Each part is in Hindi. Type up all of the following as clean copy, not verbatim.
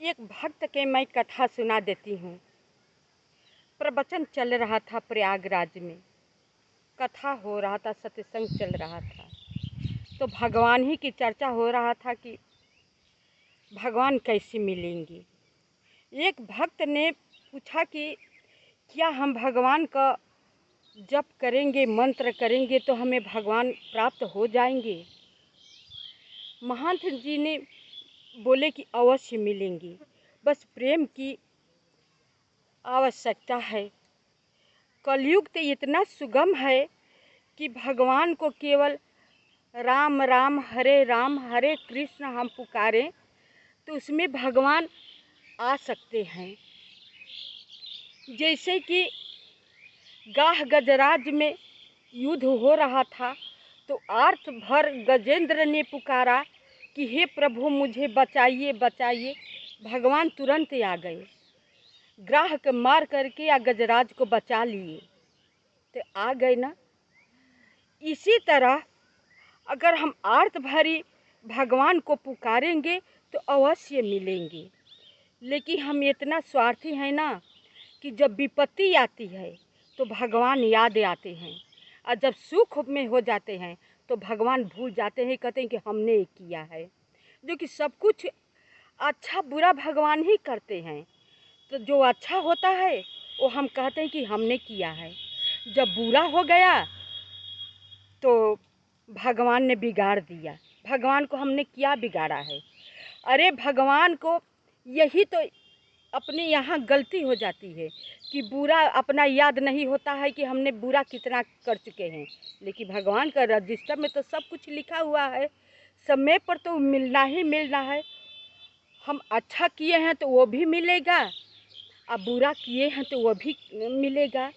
एक भक्त के मैं कथा सुना देती हूँ। प्रवचन चल रहा था प्रयागराज में, कथा हो रहा था, सत्संग चल रहा था, तो भगवान ही की चर्चा हो रहा था कि भगवान कैसे मिलेंगे। एक भक्त ने पूछा कि क्या हम भगवान का जप करेंगे, मंत्र करेंगे तो हमें भगवान प्राप्त हो जाएंगे। महंत जी ने बोले कि अवश्य मिलेंगे, बस प्रेम की आवश्यकता है। कलयुग तो इतना सुगम है कि भगवान को केवल राम राम हरे कृष्ण हम पुकारें तो उसमें भगवान आ सकते हैं। जैसे कि गाह गजराज में युद्ध हो रहा था तो आर्त भर गजेंद्र ने पुकारा कि हे प्रभु मुझे बचाइए बचाइए। भगवान तुरंत आ गए, ग्राह को मार करके या गजराज को बचा लिए, तो आ गए ना। इसी तरह अगर हम आर्त भरी भगवान को पुकारेंगे तो अवश्य मिलेंगे। लेकिन हम इतना स्वार्थी हैं ना कि जब विपत्ति आती है तो भगवान याद आते हैं, और जब सुख में हो जाते हैं तो भगवान भूल जाते हैं, कहते हैं कि हमने ये किया है। जो कि सब कुछ अच्छा बुरा भगवान ही करते हैं, तो जो अच्छा होता है वो हम कहते हैं कि हमने किया है। जब बुरा हो गया तो भगवान ने बिगाड़ दिया। भगवान को हमने क्या बिगाड़ा है? अरे भगवान को यही तो अपने यहाँ गलती हो जाती है कि बुरा अपना याद नहीं होता है कि हमने बुरा कितना कर चुके हैं। लेकिन भगवान का रजिस्टर में तो सब कुछ लिखा हुआ है, समय पर तो मिलना ही मिलना है। हम अच्छा किए हैं तो वो भी मिलेगा, और बुरा किए हैं तो वो भी मिलेगा।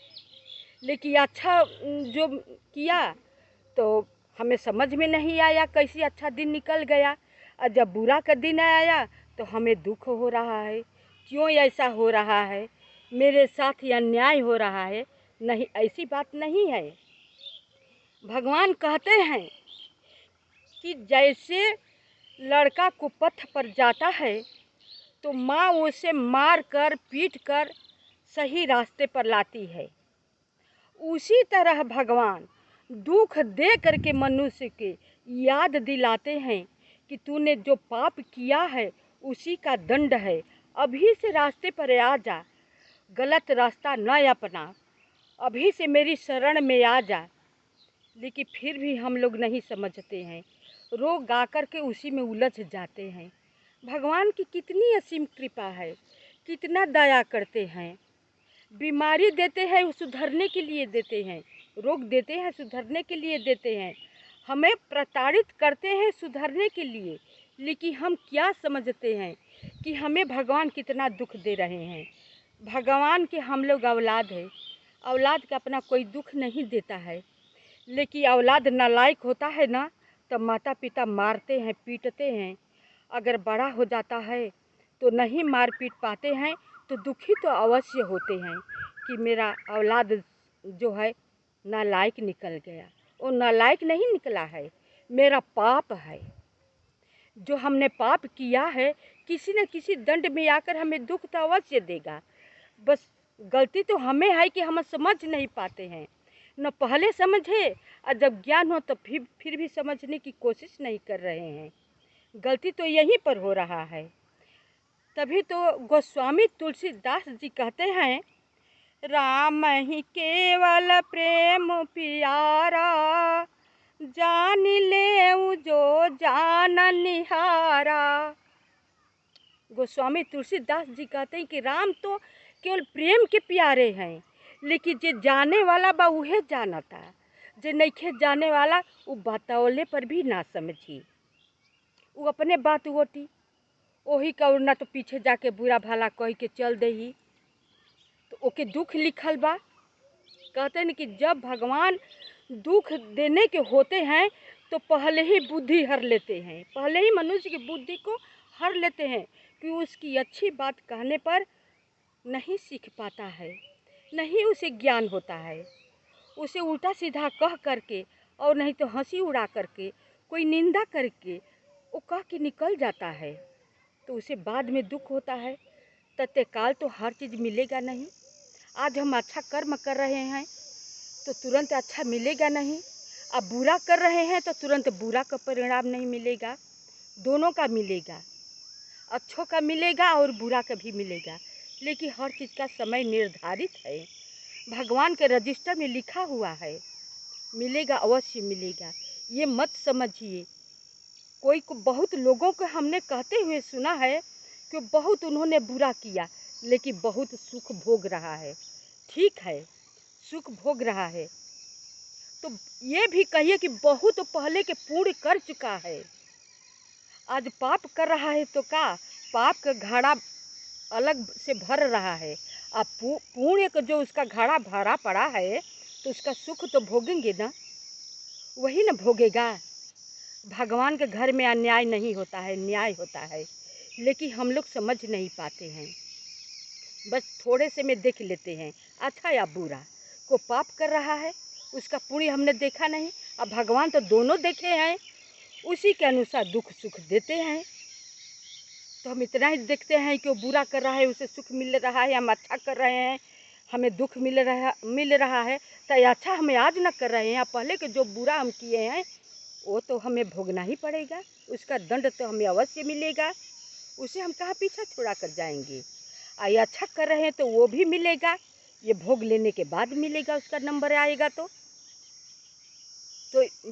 लेकिन अच्छा जो किया तो हमें समझ में नहीं आया, कैसे अच्छा दिन निकल गया, और जब बुरा का दिन आया तो हमें दुख हो रहा है, क्यों ऐसा हो रहा है, मेरे साथ ये अन्याय हो रहा है। नहीं, ऐसी बात नहीं है। भगवान कहते हैं कि जैसे लड़का कुपथ पर जाता है तो माँ उसे मार कर पीट कर सही रास्ते पर लाती है, उसी तरह भगवान दुख दे करके मनुष्य के याद दिलाते हैं कि तूने जो पाप किया है उसी का दंड है, अभी से रास्ते पर आ जा, गलत रास्ता न अपना, अभी से मेरी शरण में आ जा। लेकिन फिर भी हम लोग नहीं समझते हैं, रो गा कर के उसी में उलझ जाते हैं। भगवान की कितनी असीम कृपा है, कितना दया करते हैं। बीमारी देते हैं वो सुधरने के लिए देते हैं, रोग देते हैं सुधरने के लिए देते हैं, हमें प्रताड़ित करते हैं सुधरने के लिए। लेकिन हम क्या समझते हैं कि हमें भगवान कितना दुख दे रहे हैं। भगवान के हम लोग औलाद है, औलाद का अपना कोई दुख नहीं देता है। लेकिन औलाद नालायक होता है ना तो माता पिता मारते हैं पीटते हैं। अगर बड़ा हो जाता है तो नहीं मार पीट पाते हैं तो दुखी तो अवश्य होते हैं कि मेरा औलाद जो है नालायक निकल गया। वो नालायक नहीं निकला है, मेरा पाप है। जो हमने पाप किया है किसी न किसी दंड में आकर हमें दुख तो अवश्य देगा। बस गलती तो हमें है कि हम समझ नहीं पाते हैं, न पहले समझे और जब ज्ञान हो तो फिर भी समझने की कोशिश नहीं कर रहे हैं। गलती तो यहीं पर हो रहा है। तभी तो गोस्वामी तुलसीदास जी कहते हैं, राम ही केवल प्रेम प्यारा, जान ले जो जान निहारा। गोस्वामी तुलसीदास जी कहते हैं कि राम तो केवल प्रेम के प्यारे हैं, लेकिन जे जाने वाला बा उहे जानता, जे नइखे जाने वाला वो बतौले पर भी ना समझी, वो अपने बात होती वही का ना तो पीछे जाके बुरा भला कह के चल दही, तो ओके दुख लिखल बा। कहते हैं कि जब भगवान दुख देने के होते हैं तो पहले ही बुद्धि हर लेते हैं, पहले ही मनुष्य की बुद्धि को हर लेते हैं कि उसकी अच्छी बात कहने पर नहीं सीख पाता है, नहीं उसे ज्ञान होता है। उसे उल्टा सीधा कह करके और नहीं तो हंसी उड़ा करके, कोई निंदा करके वो कह के निकल जाता है। तो उसे बाद में दुख होता है। तत्काल तो हर चीज़ मिलेगा नहीं। आज हम अच्छा कर्म कर रहे हैं तो तुरंत अच्छा मिलेगा नहीं। अब बुरा कर रहे हैं तो तुरंत बुरा का परिणाम नहीं मिलेगा। दोनों का मिलेगा, अच्छों का मिलेगा और बुरा का भी मिलेगा। लेकिन हर चीज़ का समय निर्धारित है, भगवान के रजिस्टर में लिखा हुआ है। मिलेगा, अवश्य मिलेगा। ये मत समझिए। कोई को बहुत लोगों को हमने कहते हुए सुना है कि बहुत उन्होंने बुरा किया लेकिन बहुत सुख भोग रहा है। ठीक है, सुख भोग रहा है तो ये भी कहिए कि बहुत पहले के पुण्य कर चुका है। आज पाप कर रहा है तो का पाप का घड़ा अलग से भर रहा है। अब पुण्य का जो उसका घड़ा भरा पड़ा है तो उसका सुख तो भोगेंगे ना, वही ना भोगेगा। भगवान के घर में अन्याय नहीं होता है, न्याय होता है। लेकिन हम लोग समझ नहीं पाते हैं। बस थोड़े से में देख लेते हैं अच्छा या बुरा। को पाप कर रहा है उसका पुण्य हमने देखा नहीं। अब भगवान तो दोनों देखे हैं, उसी के अनुसार दुख सुख देते हैं। तो हम इतना ही देखते हैं कि वो बुरा कर रहा है उसे सुख मिल रहा है, हम अच्छा कर रहे हैं हमें दुख मिल रहा है। तो ये अच्छा हमें आज न कर रहे हैं, पहले के जो बुरा हम किए हैं वो तो हमें भोगना ही पड़ेगा। उसका दंड तो हमें अवश्य मिलेगा। उसे हम कहाँ पीछा छुड़ा कर जाएंगे। ये अच्छा कर रहे हैं तो वो भी मिलेगा, ये भोग लेने के बाद मिलेगा, उसका नंबर आएगा। तो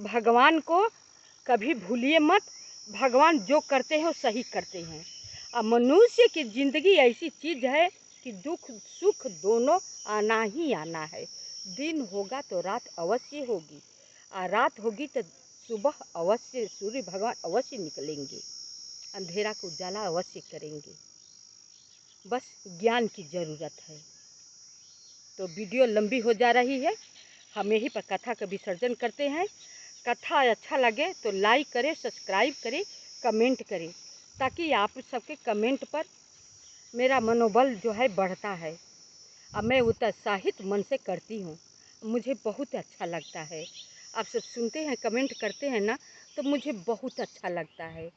भगवान को कभी भूलिए मत। भगवान जो करते हैं वो सही करते हैं। अब मनुष्य की ज़िंदगी ऐसी चीज़ है कि दुख सुख दोनों आना ही आना है। दिन होगा तो रात अवश्य होगी, और रात होगी तो सुबह अवश्य सूर्य भगवान अवश्य निकलेंगे, अंधेरा को उजाला अवश्य करेंगे। बस ज्ञान की ज़रूरत है। तो वीडियो लंबी हो जा रही है, हम यहीं पर कथा का विसर्जन करते हैं। कथा अच्छा लगे तो लाइक करें, सब्सक्राइब करें, कमेंट करें, ताकि आप सबके कमेंट पर मेरा मनोबल जो है बढ़ता है। अब मैं उत्साहित मन से करती हूँ, मुझे बहुत अच्छा लगता है। आप सब सुनते हैं, कमेंट करते हैं ना, तो मुझे बहुत अच्छा लगता है।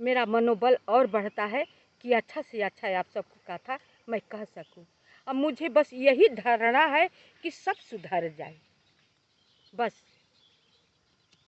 मेरा मनोबल और बढ़ता है कि अच्छा से अच्छा आप सबको कथा मैं कह सकूं। अब मुझे बस यही धारणा है कि सब सुधर जाए। बस